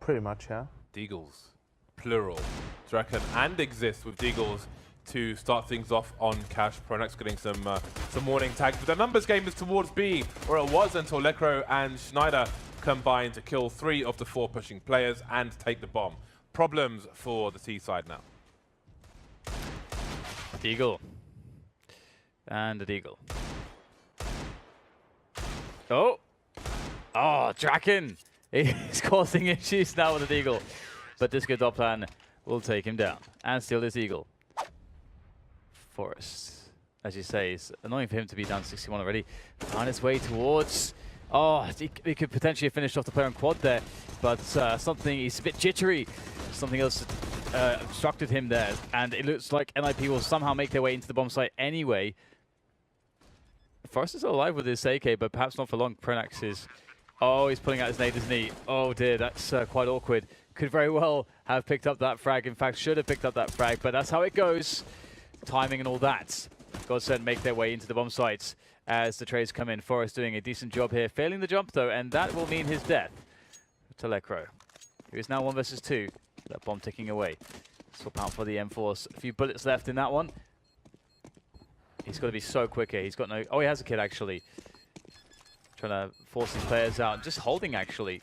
Pretty much, yeah. Deagles, plural. Do you reckon? And exist with Deagles to start things off on Cash. Pronax getting some warning tags. But the numbers game is towards B, or it was until Lecro and Schneider combined to kill 3 of the 4 pushing players and take the bomb. Problems for the T side now. Deagle. And a Deagle. Oh! Oh, Draken! He's causing issues now with the Deagle. But Disco Dopplan will take him down. And steal this Eagle. Forest, as you say, it's annoying for him to be down 61 already. On his way towards... Oh, he could potentially have finished off the player on quad there. But something, he's a bit jittery. Something else obstructed him there. And it looks like NiP will somehow make their way into the bomb site anyway. Forest is still alive with his AK, but perhaps not for long. Pronax is... Oh, he's pulling out his nade, isn't he? Oh dear, that's quite awkward. Could very well have picked up that frag. In fact, should have picked up that frag, but that's how it goes. Timing and all that. GODSENT make their way into the bomb sites as the trades come in. Forest doing a decent job here, failing the jump though, and that will mean his death to Lecro, who is now 1 versus 2. That bomb ticking away. Swap out for the M-Force. A few bullets left in that one. He's got to be so quick here. He's got no... Oh, he has a kid actually. Trying to force his players out. Just holding actually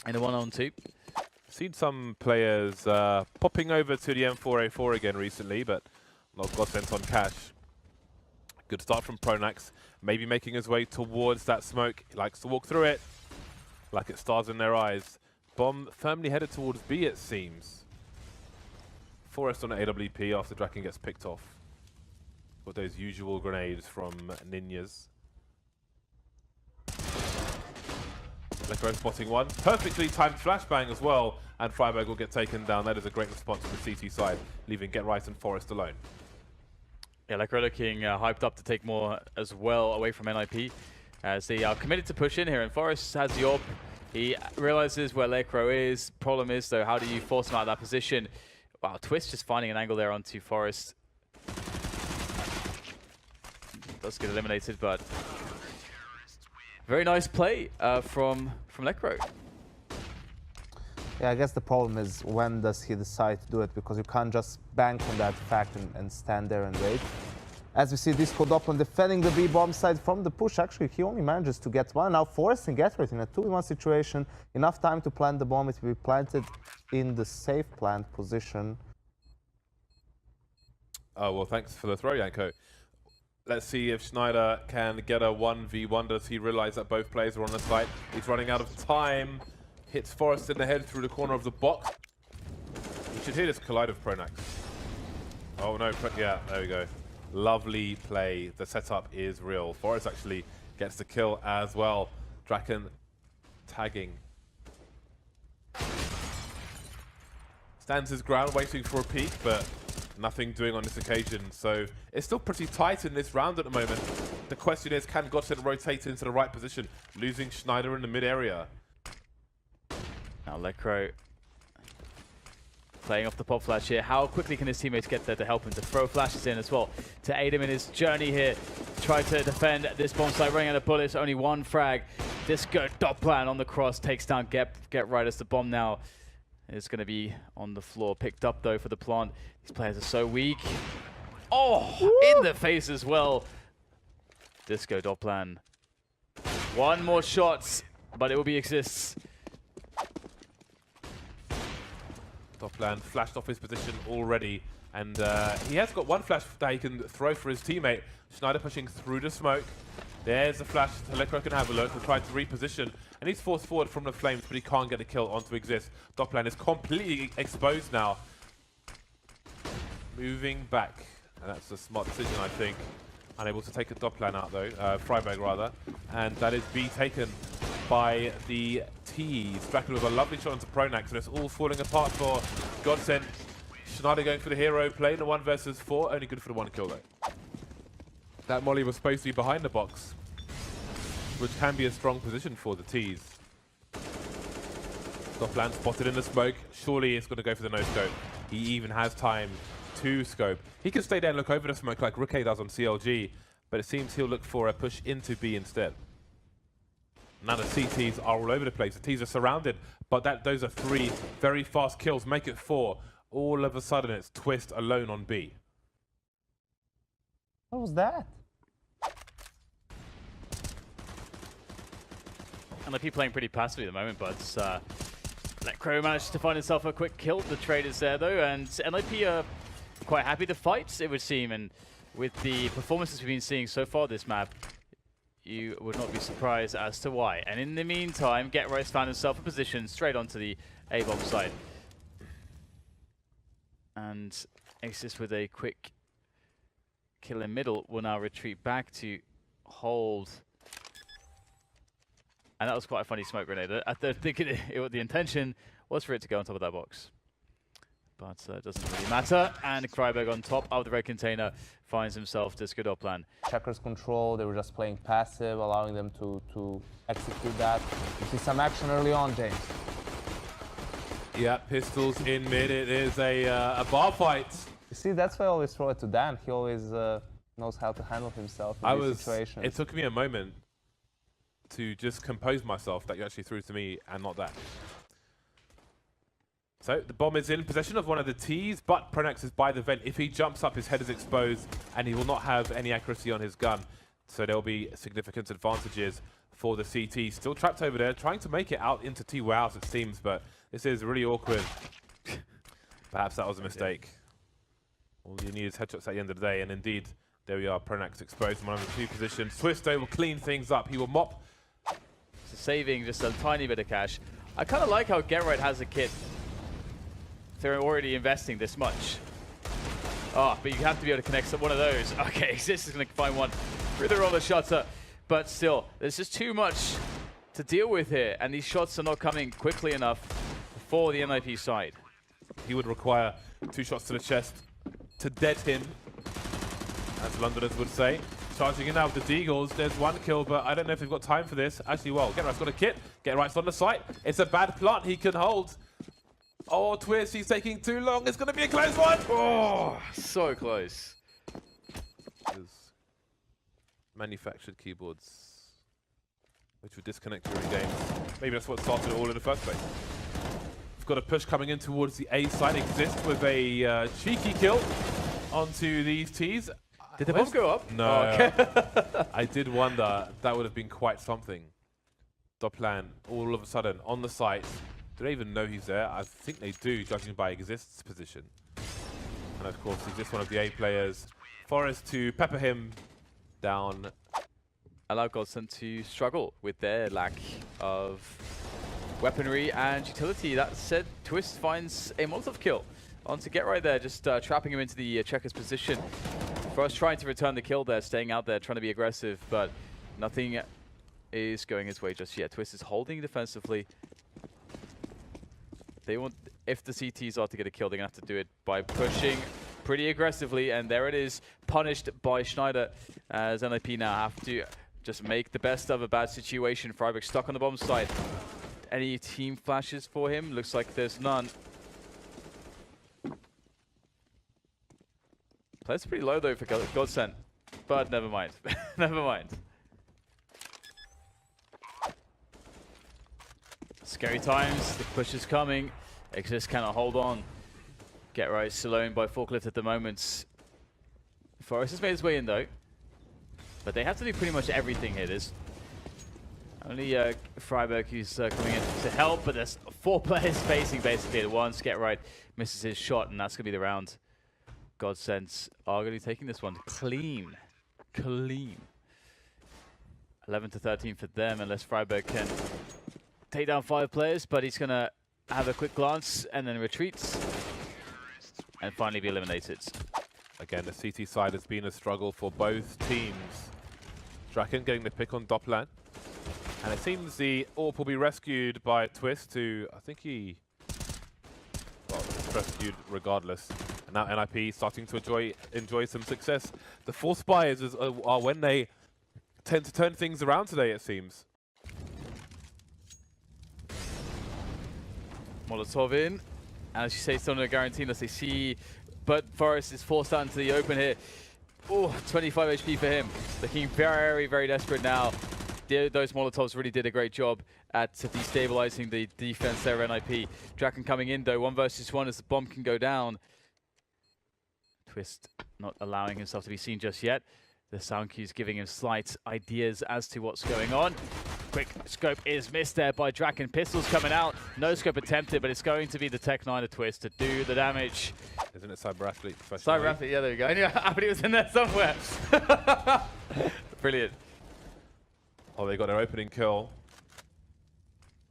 in a 1-on-2. Seen some players popping over to the M4A4 again recently, but not GODSENT on Cash. Good start from Pronax. Maybe making his way towards that smoke. He likes to walk through it like it stars in their eyes. Bomb firmly headed towards B, it seems. Forest on AWP after Draken gets picked off. Got those usual grenades from Ninjas. Lecro spotting one. Perfectly timed flashbang as well, and Freiberg will get taken down. That is a great response from the CT side, leaving Get Right and Forest alone. Yeah, Lecro looking hyped up to take more as well away from NiP, as they are committed to push in here, and Forest has the AWP. He realizes where Lecro is. Problem is, though, how do you force him out of that position? Wow, Twist just finding an angle there onto Forest. Does get eliminated, but very nice play from Lecro. Yeah, I guess the problem is when does he decide to do it, because you can't just bank on that fact and stand there and wait. As we see Disco Dopplan defending the B bomb side from the push. Actually, he only manages to get one. Now forcing Get Right in a 2v1 situation. Enough time to plant the bomb. It will be planted in the safe plant position. Oh, well, thanks for the throw, Yanko. Let's see if Schneider can get a 1v1. Does he realize that both players are on the site? He's running out of time. Hits Forest in the head through the corner of the box. You should hear this collide of Pronax. Oh no, yeah, there we go. Lovely play. The setup is real. Forest actually gets the kill as well. Draken tagging. Stands his ground waiting for a peek, but nothing doing on this occasion. So it's still pretty tight in this round at the moment. The question is, can GODSENT rotate into the right position? Losing Schneider in the mid area. Now Lecro playing off the pop flash here. How quickly can his teammates get there to help him to throw flashes in as well to aid him in his journey here? Try to defend this bomb site, running out of bullets, only one frag. Disco Dopplan on the cross takes down Get Right as the bomb now is going to be on the floor. Picked up though for the plant. These players are so weak. Oh, woo! In the face as well. Disco Dopplan. One more shot, but it will be exists. Dopplan flashed off his position already, and he has got one flash that he can throw for his teammate. Schneider pushing through the smoke. There's a flash. Lecro can have a look and try to reposition, and he's forced forward from the flames, but he can't get a kill onto Exist. Dopplan is completely exposed now. Moving back, and that's a smart decision, I think. Unable to take a Dopplan out though, Freiberg rather, and that is B taken by the T's. Draken with a lovely shot onto Pronax, and it's all falling apart for GODSENT. Schneider going for the hero play in a 1 versus 4, only good for the 1 kill though. That molly was supposed to be behind the box, which can be a strong position for the T's. Dopplan spotted in the smoke. Surely it's going to go for the no-scope. He even has time to scope. He can stay there and look over the smoke like Rookie does on CLG, but it seems he'll look for a push into B instead. Now the CTs are all over the place. The T's are surrounded, but those are 3 very fast kills. Make it 4. All of a sudden, it's Twist alone on B. What was that? And NiP playing pretty passively at the moment, but Crow managed to find himself a quick kill. The trade is there though, and NiP are quite happy to fight, it would seem. And with the performances we've been seeing so far this map, you would not be surprised as to why. And in the meantime, GetRight's found himself a position straight onto the A-bomb side. And ECS with a quick kill in middle will now retreat back to hold. And that was quite a funny smoke grenade. I think the intention was for it to go on top of that box. But it doesn't really matter. And Freiburg on top of the red container finds himself this good plan. Checkers control, they were just playing passive, allowing them to execute that. You see some action early on, James. Yeah, pistols in mid. It is a bar fight. You see, that's why I always throw it to Dan. He always knows how to handle himself in these situations. It took me a moment to just compose myself that you actually threw to me and not that. So the bomb is in possession of one of the T's, but Pronax is by the vent. If he jumps up, his head is exposed, and he will not have any accuracy on his gun. So there will be significant advantages for the CT. Still trapped over there, trying to make it out into T warehouse, it seems, but this is really awkward. Perhaps that was a mistake. All you need is headshots at the end of the day, and indeed, there we are. Pronax exposed in one of the 2 positions. Twisto will clean things up. He will mop. Saving just a tiny bit of cash. I kind of like how GetRight has a kit. They're already investing this much. Oh, but you have to be able to connect one of those. Okay, ECS is going to find one through the roller shutter. But still, there's just too much to deal with here. And these shots are not coming quickly enough for the NiP side. He would require 2 shots to the chest to dead him, as Londoners would say. Charging in now with the Deagles. There's 1 kill, but I don't know if they've got time for this. Actually, well, GetRight's got a kit. GetRight's on the site. It's a bad plant he can hold. Oh, Twist, he's taking too long. It's going to be a close one. Oh, so close. Manufactured keyboards, which would disconnect during games. Maybe that's what started it all in the first place. We've got a push coming in towards the A side. ECS with a cheeky kill onto these T's. Did the bomb go up? No. Oh, okay. I did wonder. That would have been quite something. Doplan, all of a sudden, on the site. Do they even know he's there? I think they do, judging by ECS' position. And of course, ECS, one of the A players. Forrest to pepper him down. Allow GODSENT to struggle with their lack of weaponry and utility. That said, Twist finds a Molotov kill onto GetRight there, just trapping him into the checker's position. Forrest trying to return the kill there, staying out there, trying to be aggressive, but nothing is going his way just yet. Twist is holding defensively. They want, if the CTs are to get a kill, they're going to have to do it by pushing pretty aggressively, and there it is, punished by Schneider, as NiP now have to just make the best of a bad situation. Freiburg stuck on the bomb side. Any team flashes for him? Looks like there's none. Players pretty low though for GODSENT, but never mind. Never mind. Scary times, the push is coming. ECS cannot hold on. GetRight's alone by forklift at the moment. Forrest has made his way in though. But they have to do pretty much everything here. There's only Freiburg who's coming in to help, but there's 4 players facing basically at once. GetRight misses his shot, and that's going to be the round. GODSENT are going to be taking this one clean. Clean. 11-13 for them, unless Freiburg can take down 5 players, but he's going to have a quick glance and then retreats and finally be eliminated. Again, the CT side has been a struggle for both teams. Draken getting the pick on Doplan. And it seems the AWP will be rescued by Twist, who I think he rescued regardless. And now NiP starting to enjoy some success. The 4 spies are when they tend to turn things around today, it seems. Molotov in. And as you say, still no guarantee unless they see. But Forrest is forced out into the open here. Oh, 25 HP for him. Looking very, very desperate now. those Molotovs really did a great job at destabilizing the defense there, NiP. Draken coming in though, 1 versus 1 as the bomb can go down. Twist not allowing himself to be seen just yet. The sound cue's giving him slight ideas as to what's going on. Quick scope is missed there by Draken. Pistols coming out. No scope attempted, but it's going to be the Tech 9 of Twist to do the damage. Isn't it Cyber Athlete? Cyber Athlete, yeah, there you go. I knew it was in there somewhere. Brilliant. Oh, they got their opening kill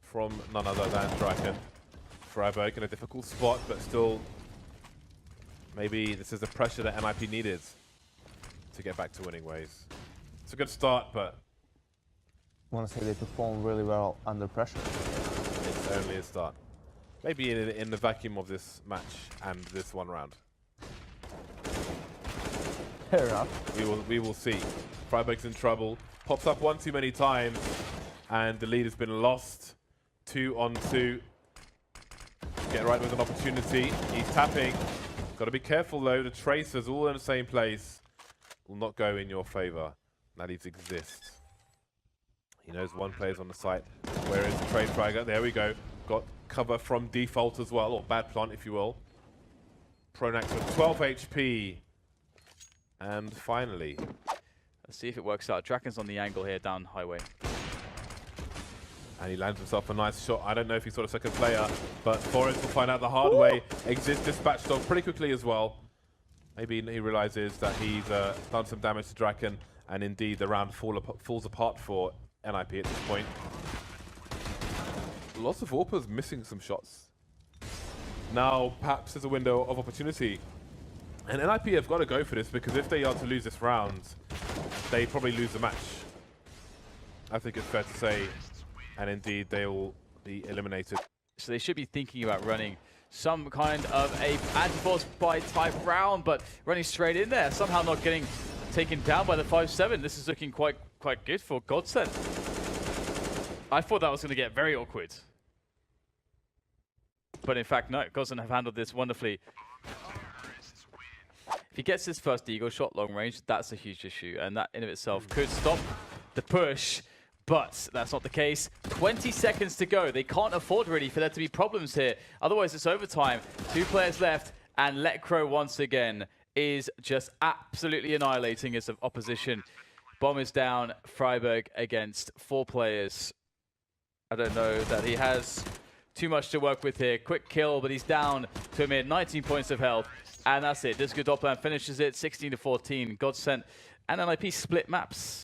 from none other than Draken. Freiburg in a difficult spot, but still, maybe this is the pressure that NiP needed to get back to winning ways. It's a good start, but I want to say they perform really well under pressure. it's only a start. Maybe in the vacuum of this match and this one round. Fair enough. We will see. Freiburg's in trouble. Pops up one too many times, and the lead has been lost. 2 on 2. Get right with an opportunity. He's tapping. Got to be careful though. The tracers all in the same place will not go in your favor. That needs exist. He knows one player's on the site. Where is the trade fragger? There we go. Got cover from default as well, or bad plant if you will. Pronax with 12 HP. And finally, let's see if it works out. Draken's on the angle here down highway. and he lands himself a nice shot. I don't know if he saw the second player, but Forrest will find out the hard way. Exist dispatched off pretty quickly as well. Maybe he realizes that he's done some damage to Draken, and indeed the round falls apart for NiP at this point. Lots of Orpas missing some shots. Now perhaps there's a window of opportunity. And NiP have got to go for this, because if they are to lose this round, they probably lose the match. I think it's fair to say, and indeed they will be eliminated. So they should be thinking about running some kind of a anti-force by type round, but running straight in there, somehow not getting taken down by the 5-7. This is looking quite good for GODSENT. I thought that was going to get very awkward. But in fact, no, GODSENT have handled this wonderfully. If he gets his first Eagle shot long range, that's a huge issue, and that in of itself could stop the push, but that's not the case. 20 seconds to go. They can't afford really for there to be problems here. Otherwise, it's overtime. 2 players left, and Letcrow once again is just absolutely annihilating his opposition. Bomb is down. Freiburg against 4 players. I don't know that he has too much to work with here. Quick kill, but he's down to a mere 19 points of health. And that's it. This good Doppler finishes it 16-14. GODSENT and NiP split maps.